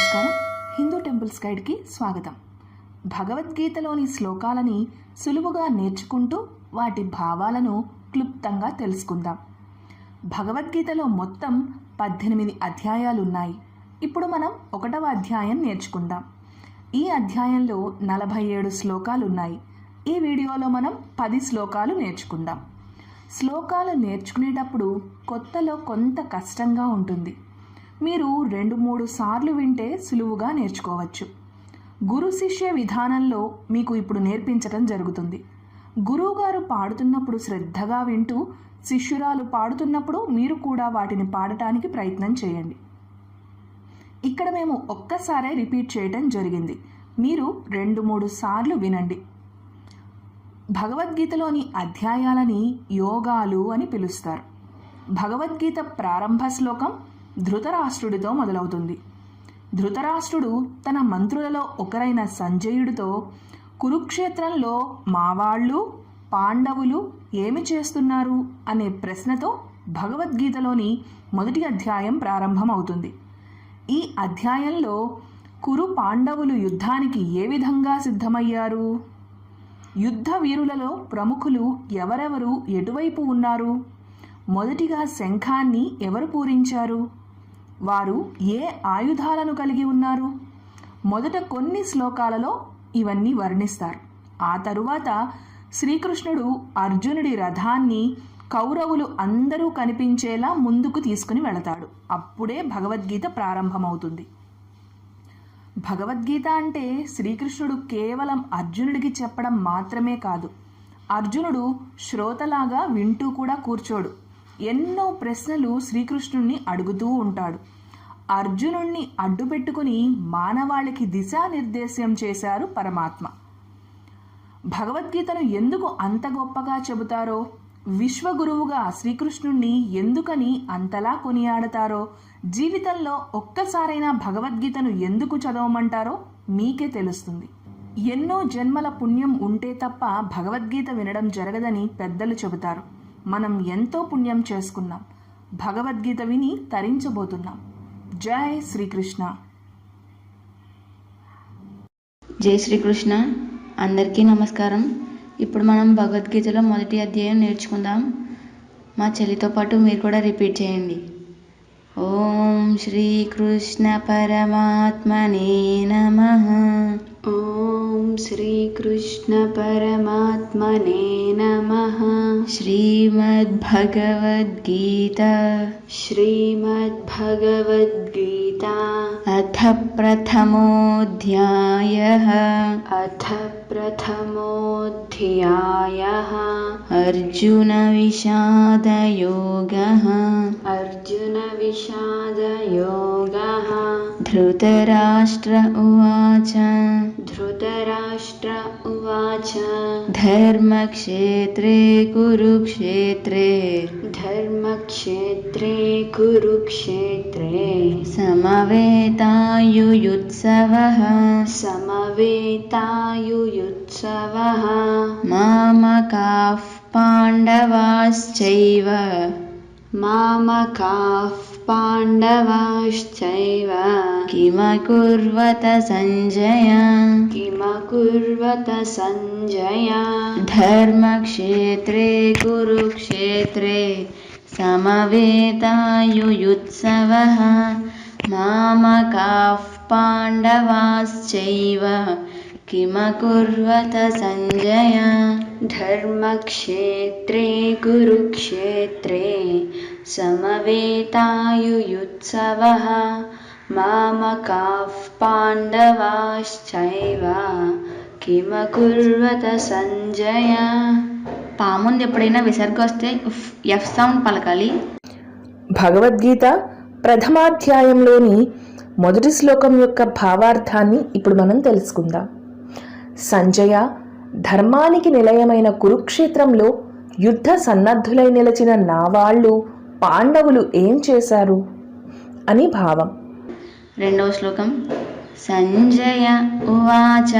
నమస్కారం. హిందూ టెంపుల్స్ గైడ్కి స్వాగతం. భగవద్గీతలోని శ్లోకాలని సులువుగా నేర్చుకుంటూ వాటి భావాలను క్లుప్తంగా తెలుసుకుందాం. భగవద్గీతలో మొత్తం 18 అధ్యాయాలు ఉన్నాయి. ఇప్పుడు మనం 1వ అధ్యాయం నేర్చుకుందాం. ఈ అధ్యాయంలో 47 శ్లోకాలు ఉన్నాయి. ఈ వీడియోలో మనం 10 శ్లోకాలు నేర్చుకుందాం. శ్లోకాలు నేర్చుకునేటప్పుడు కొత్తలో కొంత కష్టంగా ఉంటుంది. మీరు 2-3 సార్లు వింటే సులువుగా నేర్చుకోవచ్చు. గురు శిష్య విధానంలో మీకు ఇప్పుడు నేర్పించడం జరుగుతుంది. గురువుగారు పాడుతున్నప్పుడు శ్రద్ధగా వింటూ, శిష్యురాలు పాడుతున్నప్పుడు మీరు కూడా వాటిని పాడటానికి ప్రయత్నం చేయండి. ఇక్కడ మేము ఒక్కసారే రిపీట్ చేయడం జరిగింది. మీరు 2-3 సార్లు వినండి. భగవద్గీతలోని అధ్యాయాలని యోగాలు అని పిలుస్తారు. భగవద్గీత ప్రారంభ శ్లోకం ధృతరాష్ట్రుడితో మొదలవుతుంది. ధృతరాష్ట్రుడు తన మంత్రులలో ఒకరైన సంజయుడితో కురుక్షేత్రంలో మా వాళ్ళు పాండవులు ఏమి చేస్తున్నారు అనే ప్రశ్నతో భగవద్గీతలోని మొదటి అధ్యాయం ప్రారంభమవుతుంది. ఈ అధ్యాయంలో కురు పాండవులు యుద్ధానికి ఏ విధంగా సిద్ధమయ్యారు, యుద్ధ వీరులలో ప్రముఖులు ఎవరెవరు ఎటువైపు ఉన్నారు, మొదటిగా శంఖాన్ని ఎవరు పూరించారు, వారు ఏ ఆయుధాలను కలిగి ఉన్నారు, మొదట కొన్ని శ్లోకాలలో ఇవన్నీ వర్ణిస్తారు. ఆ తరువాత శ్రీకృష్ణుడు అర్జునుడి రథాన్ని కౌరవులు అందరూ కనిపించేలా ముందుకు తీసుకుని వెళతాడు. అప్పుడే భగవద్గీత ప్రారంభమవుతుంది. భగవద్గీత అంటే శ్రీకృష్ణుడు కేవలం అర్జునుడికి చెప్పడం మాత్రమే కాదు. అర్జునుడు శ్రోతలాగా వింటూ కూడా కూర్చోడు. ఎన్నో ప్రశ్నలు శ్రీకృష్ణుణ్ణి అడుగుతూ ఉంటాడు. అర్జునుణ్ణి అడ్డుపెట్టుకుని మానవాళికి దిశానిర్దేశం చేశారు పరమాత్మ. భగవద్గీతను ఎందుకు అంత గొప్పగా చెబుతారో, విశ్వగురువుగా శ్రీకృష్ణుణ్ణి ఎందుకని అంతలా కొనియాడతారో, జీవితంలో ఒక్కసారైనా భగవద్గీతను ఎందుకు చదవమంటారో మీకే తెలుస్తుంది. ఎన్నో జన్మల పుణ్యం ఉంటే తప్ప భగవద్గీత వినడం జరగదని పెద్దలు చెబుతారు. మనం ఎంతో పుణ్యం చేసుకున్నాం. భగవద్గీత విని తరించబోతున్నాం. జై శ్రీకృష్ణ. జై శ్రీకృష్ణ. అందరికీ నమస్కారం. ఇప్పుడు మనం భగవద్గీతలో మొదటి అధ్యాయం నేర్చుకుందాం. మా చెల్లితో పాటు మీరు కూడా రిపీట్ చేయండి. ఓం శ్రీకృష్ణ పరమాత్మనే నమః. ఓం శ్రీకృష్ణ పరమాత్మనే నమః. శ్రీమద్భగవద్గీత శ్రీమద్భగవద్గీత అథ ప్రథమోऽధ్యాయః అథ ప్రథమోऽధ్యాయః అర్జున విషాదయోగః అర్జున విషాదయోగః ధృతరాష్ట్ర ఉవాచ ధృతరాష్ట్ర ఉవాచ ధర్మక్షేత్రే కురుక్షేత్రే ధర్మక్షేత్రే కురుక్షేత్రే సమవేతాయుయుత్సవః సమవేతాయుయుత్సవః మామకాః పాండవాశ్చైవ మామకాః పాండవాశ్చైవ కిమకుర్వత సంజయ కిమకుర్వత సంజయ ధర్మక్షేత్రే కురుక్షేత్రే సమవేతాయుయుత్సవః మామకాః పాండవాశ్చైవ కిమకుర్వత సంజయ ధర్మక్షేత్రే కురుక్షేత్రే సమవేతాయుయుత్సవః మామకాః పాండవాశ్చైవ కిమకుర్వత సంజయ. పాముంది ఎప్పుడైనా విసర్గ వస్తే ఎఫ్ సౌండ్ పలకాలి. భగవద్గీత ప్రథమాధ్యాయంలోని మొదటి శ్లోకం యొక్క భావార్థాన్ని ఇప్పుడు మనం తెలుసుకుందాం. సంజయ, ధర్మానికి నిలయమైన కురుక్షేత్రంలో యుద్ధ సన్నద్ధులై నిలిచిన నా వాళ్ళు పాండవులు ఏం చేశారు అని భావం. రెండవ శ్లోకం. సంజయ ఉవాచ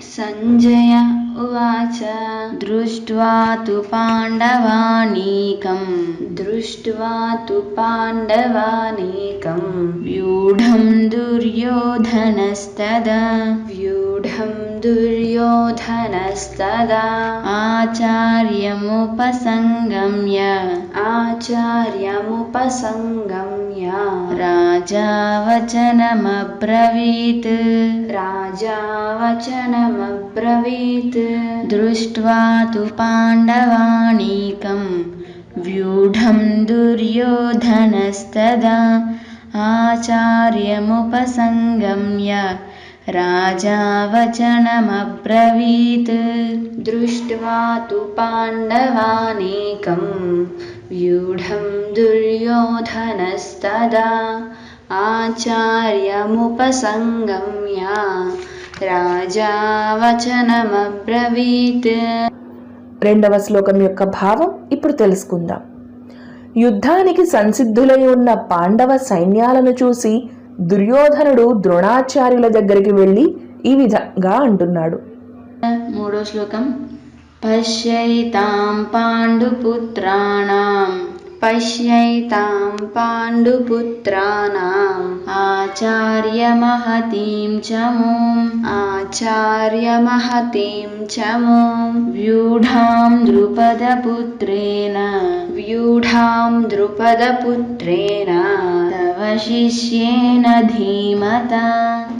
सञ्जय उवाच दृष्ट्वा तु पाण्डवानीकं दृष्ट्वा तु पाण्डवानीकं व्यूढं दुर्योधनस्तदा व्यूढं दुर्योधनस्तदा आचार्यमुपसंगम्य आचार्यमुपसंगम्य राजा वचनमब्रवीत् राजा वचनमब्रवीत् दृष्ट्वा तु पाण्डवानीकं व्यूढं दुर्योधनस्तदा आचार्यमुपसंगम्य राजा वचनमब्रवीत् दृष्ट्वा तु पाण्डवानीकं व्यूढं दुर्योधनस्तदा आचार्यमुपसंगम्य राजा वचनमब्रवीत्. రెండవ శ్లోకం యొక్క భావం ఇప్పుడు తెలుసుకుందాం. యుద్ధానికి సంసిద్ధులై ఉన్న పాండవ సైన్యాలను చూసి దుర్యోధనుడు ద్రోణాచార్యుల దగ్గరికి వెళ్ళి ఈ విధంగా అంటున్నాడు. మూడో శ్లోకం. పశ్యైతాం పాండుపుత్రాణం पश्यैतां पाण्डुपुत्राणाम् आचार्यमहतीं च मूं आचार्यमहतीं च मूं व्यूढां द्रुपदपुत्रेण व्यूढां द्रुपदपुत्रेण तव शिष्येन धीमता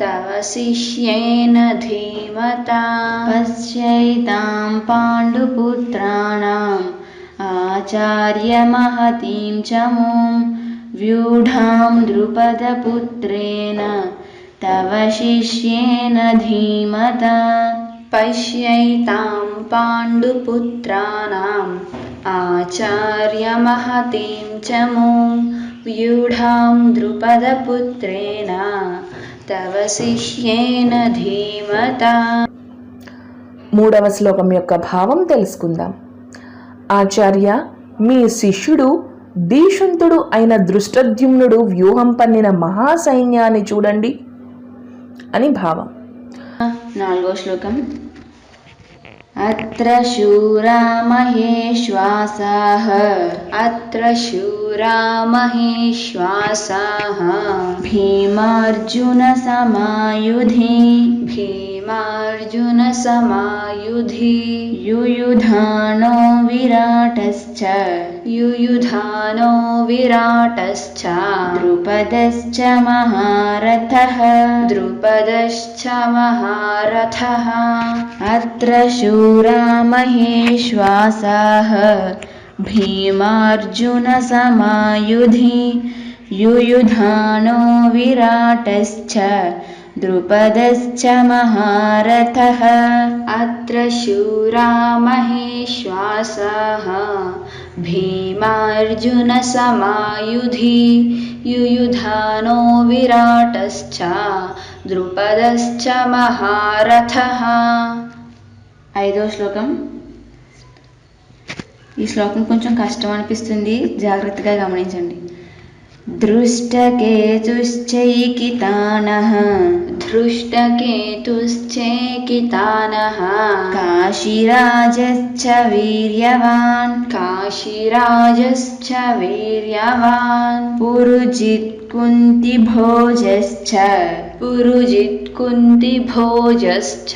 तव शिष्येन धीमता पश्यैतां पाण्डुपुत्राणाम् आचार्यमहतीं च मूं व्यूढां द्रुपदपुत्रेण तव शिष्येन धीमता पश्यैतां पाण्डुपुत्राणाम् आचार्यमहतीं च मूं व्यूढां द्रुपदपुत्रेण तव शिष्येन धीमता. మూడవ శ్లోకం యొక్క భావం తెలుసుకుందాం. ఆచార్య, మీ శిష్యుడు దీషుంతుడు అయిన దృష్టద్యుమ్నుడు వ్యూహం పన్నిన మహాసైన్యాన్ని చూడండి అని భావం. నాలుగో శ్లోకం. అత్ర శూరా మహేశ్వాసాః अत्र शूरा महेश्वासाः భీమార్జున సమాయుధి भीमार्जुनसमायुधि యుయుధానో విరాటశ్చ युयुधानो विराटश्च ద్రుపదశ్చ మహారథః द्रुपदश्च महारथः. అత్ర శూరా మహేశ్వాసాః భీమార్జున సమాయుధి యుయుధానో విరాటశ్చ ద్రుపదశ్చ మహారథః. अत्र शूरा महेश्वासाः भीमार्जुनसमायुधि युयुधानो विराटश्च द्रुपदश्च महारथः. ఐదో శ్లోకం. ఈ శ్లోకం కొంచెం కష్టం అనిపిస్తుంది, జాగ్రత్తగా గమనించండి. దృష్టకేతుశ్చైకితానః धृष्टकेतुश्चेकितानः కాశీరాజశ్చ వీర్యవాన్ काशीराजश्च वीर्यवान् పురుజిత్ కుంతిభోజశ్చ पुरुजित्कुन्तिभोजश्च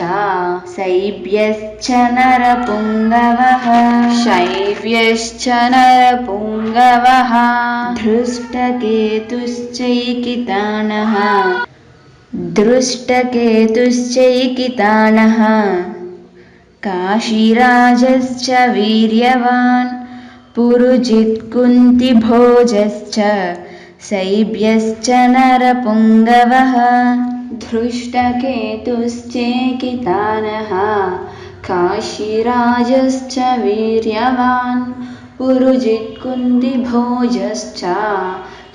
శైబ్యశ్చ నరపుంగవః शैव्यश्च नरपुङ्गवः దృష్టకేతుశ్చైకితానః దృష్టకేతుశ్చైకితానః కాశీరాజశ్చ వీర్యవాన్ పురుజిత్ కుంతిభోజశ్చ శైబ్యశ్చ నరపుంగవః. धृष्टकेतुश्चेकितानः काशीराजश्च वीर्यवान् पुरुजित्कुन्तिभोजश्च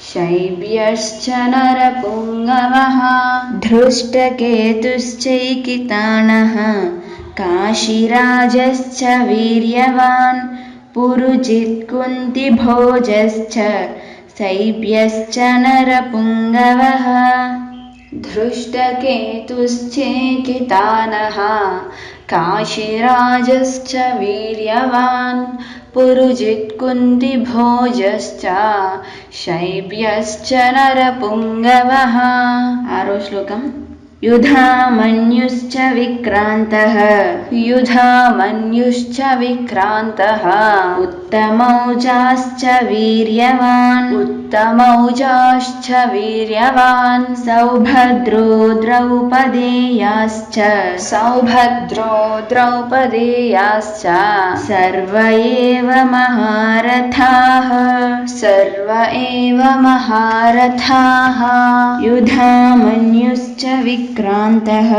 शैब्यश्च नरपुङ्गवः धृष्टकेतुश्चैकितानः काशीराजश्च वीर्यवान् पुरुजित् कुन्तिभोजश्च शैब्यश्च नरपुङ्गवः. धृष्टकेतुश्चेकितानः काशीराजश्च वीर्यवान् पुरुजित्कुन्तिभोजश्च शैब्यश्च नरपुङ्गवः। ఆరో శ్లోకం. युधामन्युश्च विक्रान्तः युधामन्युश्च विक्रान्तः उत्तमौजाश्च वीर्यवान् उत्तमौजाश्च वीर्यवान् सौभद्रो द्रौपदेयाश्च सौभद्रो द्रौपदेयाश्च सर्व एव महारथाः सर्व एव महारथाः। युधामन्युश्च विक्रान्तः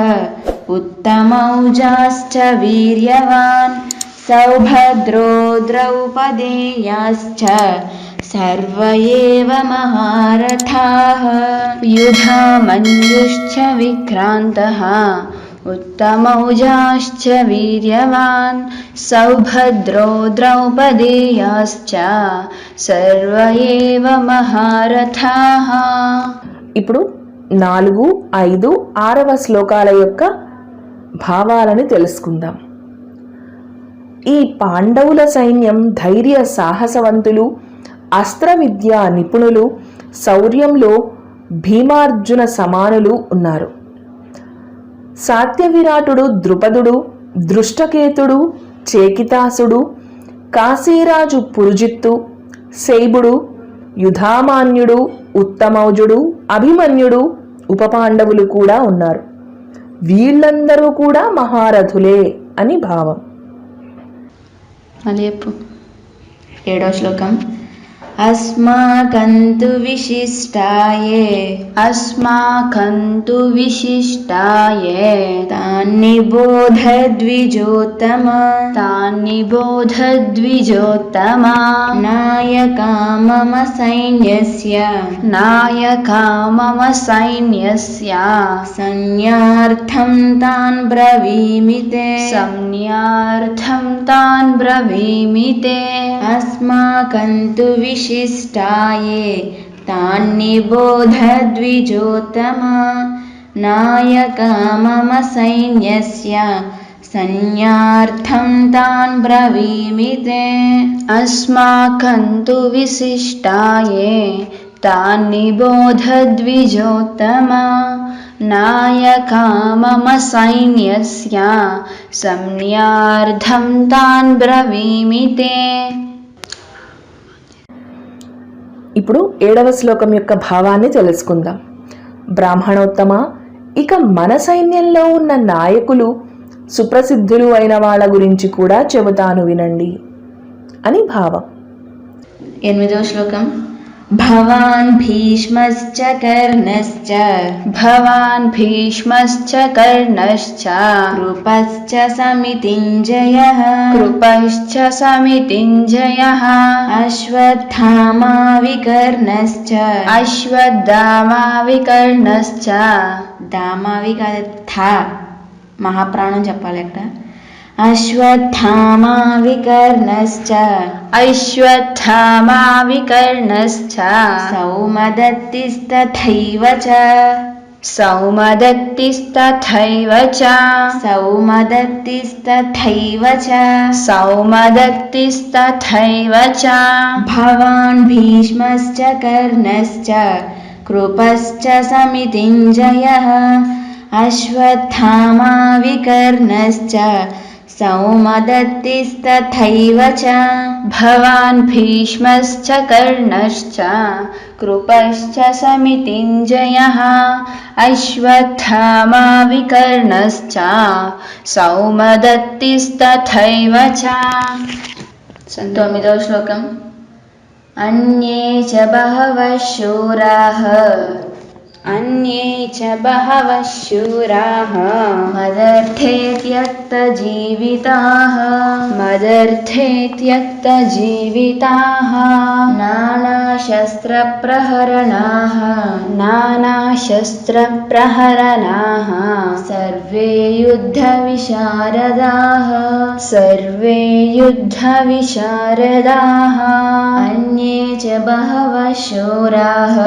उत्तमौजाश्च वीर्यवान् सौभद्रो द्रौपदेयाश्च सर्व एव महारथाः। युधामन्युश्च विक्रान्तः उत्तमौजाश्च वीर्यवान् सौभद्रो द्रौपदेयाश्च सर्व एव महारथाः। ఇప్పుడు 4, 5, 6వ శ్లోకాల యొక్క భావాలను తెలుసుకుందాం. ఈ పాండవుల సైన్యం ధైర్య సాహసవంతులు, అస్త్ర విద్యా నిపుణులు, శౌర్యంలో భీమార్జున సమానులు ఉన్నారు. సాత్యవిరాటుడు ద్రుపదుడు, దృష్టకేతుడు, చేకితాసుడు, కాశీరాజు పురుజిత్తు, శైబుడు, యుధామాన్యుడు, ఉత్తమౌజుడు, అభిమన్యుడు, ఉపపాండవులు కూడా ఉన్నారు. వీళ్ళందరూ కూడా మహారథులే అని భావం. మళ్ళీ చెప్పు. 7వ శ్లోకం. अस्माकन्तु विशिष्टाये अस्माकन्तु विशिष्टाये तान्निबोध द्विजोत्तम तान्निबोध द्विजोत्तम नायका मम सैन्यस्य नायका मम सैन्यस्य संज्ञार्थं तान् ब्रवीमि ते संज्ञार्थं तान् ब्रवीमि ते अस्माकन्तु विशिष्टाये तान्निबोध द्विजोत्तम नायका मम सैन्यस्य संज्ञार्थं तान् ब्रवीमि ते अस्माकन्तु विशिष्टाये तान्निबोध द्विजोत्तम नायका मम सैन्यस्य संज्ञार्थं तान् ब्रवीमि ते। ఇప్పుడు 7వ శ్లోకం యొక్క భావాన్ని తెలుసుకుందాం. బ్రాహ్మణోత్తమ, ఇక మన సైన్యంలో ఉన్న నాయకులు, సుప్రసిద్ధులు అయిన వాళ్ళ గురించి కూడా చెబుతాను వినండి అని భావం. 8వ శ్లోకం. भवान् भीष्मश्च कर्णश्च भवान् भीष्मश्च कर्णश्च कृपश्च समितिञ्जयः कृपश्च समितिञ्जयः अश्वत्थामा विकर्णश्च अश्वत्थामा विकर्णश्च దామావి కాదు, థా మహాప్రాణం చెప్పాలి అక్కడ. अश्वत्थामा विकर्णश्च अश्वत्थामा विकर्णश्च सौमदत्तिस्तथैव च सौमदत्तिस्तथैव च सौमदत्तिस्तथैव च सौमदत्तिस्तथैव च भवान् भीष्मश्च कर्णश्च कृपश्च समितिञ्जयः अश्वत्थामा विकर्णश्च सौमदत्तिस्तथैव च भवान् भीष्मश्च कर्णश्च कृपश्च समितिञ्जयः अश्वत्थामा विकर्णश्च सौमदत्तिस्तथैव च। 9వ శ్లోకం. अन्ये च बहवः शूराः अन्ये च बहवः शूराः मदर्थे त्यक्तजीविताः मदर्थे त्यक्तजीविताः नानाशस्त्रप्रहरणाः नानाशस्त्रप्रहरणाः सर्वे युद्धविशारदाः सर्वे युद्धविशारदाः अन्ये च बहवः शूराः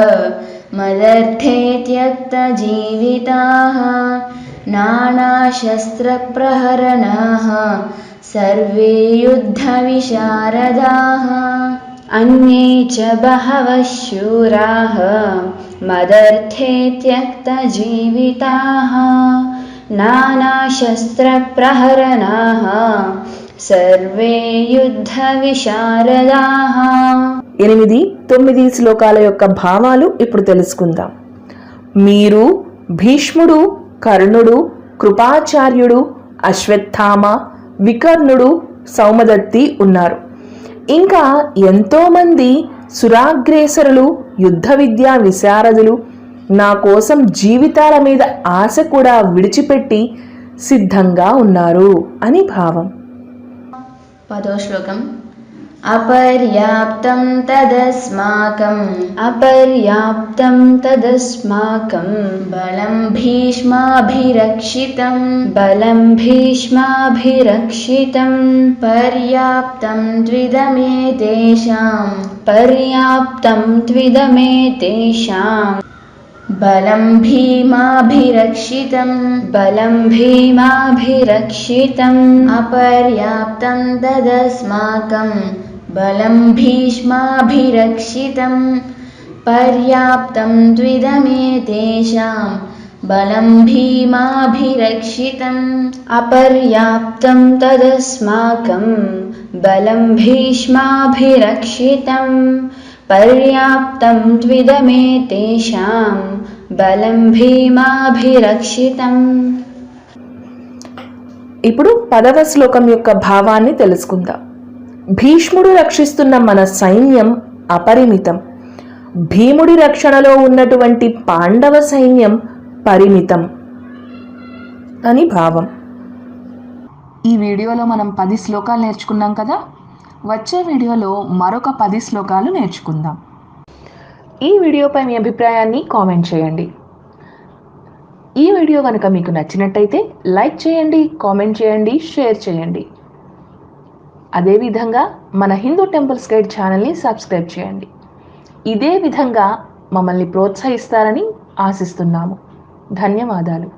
मदर्थे त्यक्तजीविताः नानाशस्त्रप्रहरणाः सर्वे युद्धविशारदाः अन्ये च बहवः शूराः मदर्थे त्यक्तजीविताः नानाशस्त्रप्रहरणाः सर्वे युद्धविशारदाः 8, 9 శ్లోకాల యొక్క భావాలు ఇప్పుడు తెలుసుకుందాం. మీరు, భీష్ముడు, కర్ణుడు, కృపాచార్యుడు, అశ్వత్థామ, వికర్ణుడు, సౌమదత్తి ఉన్నారు. ఇంకా ఎంతోమంది సురాగ్రేసరులు, యుద్ధ విద్యా విశారదులు నా కోసం జీవితాల మీద ఆశ కూడా విడిచిపెట్టి సిద్ధంగా ఉన్నారు అని భావం. 10వ శ్లోకం. అపర్యాప్తం తదస్మాకం బలం భీష్మాభిరక్షితం పర్యాప్తం త్విదమేతేషాం బలం భీమాభిరక్షితం అపర్యాప్తం తదస్మాకం బలం భీష్మాభిరక్షితం పర్యాప్తం త్విదమేతేషాం బలం భీమాభిరక్షితం అపర్యాప్తం తదస్మాకం బలం భీష్మాభిరక్షితం పర్యాప్తం త్విదమేతేషాం బలం భీమాభిరక్షితం. ఇప్పుడు 10వ శ్లోకం యొక్క భావాన్ని తెలుసుకుందాం. భీష్ముడు రక్షిస్తున్న మన సైన్యం అపరిమితం. భీముడి రక్షణలో ఉన్నటువంటి పాండవ సైన్యం పరిమితం అని భావం. ఈ వీడియోలో మనం 10 శ్లోకాలు నేర్చుకున్నాం కదా. వచ్చే వీడియోలో మరొక 10 శ్లోకాలు నేర్చుకుందాం. ఈ వీడియోపై మీ అభిప్రాయాన్ని కామెంట్ చేయండి. ఈ వీడియో కనుక మీకు నచ్చినట్టయితే లైక్ చేయండి, కామెంట్ చేయండి, షేర్ చేయండి. అదేవిధంగా మన హిందూ టెంపుల్స్ గైడ్ ఛానల్ని సబ్స్క్రైబ్ చేయండి. ఇదే విధంగా మమ్మల్ని ప్రోత్సహిస్తారని ఆశిస్తున్నాము. ధన్యవాదాలు.